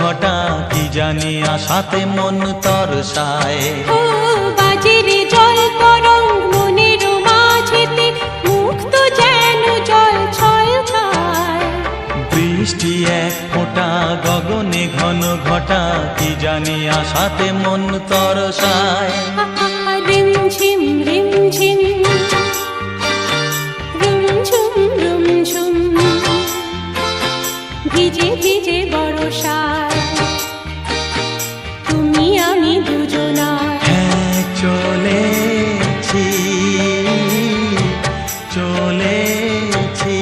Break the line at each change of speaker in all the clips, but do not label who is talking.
ঘটা কি জানি আশাতে মন তরসায়।
ও বাজেরে জল তরঙ্গ মনের মাঝেতে মুক্ত যেন জল ছল খায়।
বৃষ্টি এক ফোঁটা গগনে ঘন ঘটা কি জানি আশাতে মন তরসায়।
রিমঝিম রিমঝিম রুমঝুম রুমঝুম ভিজে ভিজে বর্ষায় তুমি আমি দুজনায়।
হ্যাঁ চলেছি চলেছি।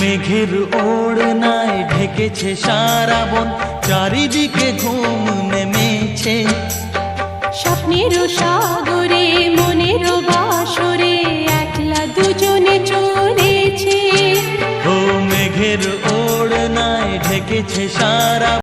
মেঘের ওড়নায় ঢেকেছে সারা বন, চারিদিকে ঘুম নেমেছে।
স্বপ্নের সাগরে মনের বাসরে একলা দুজনে চলেছে।
ও মেঘের ওড়নায় ঢেকেছে সারা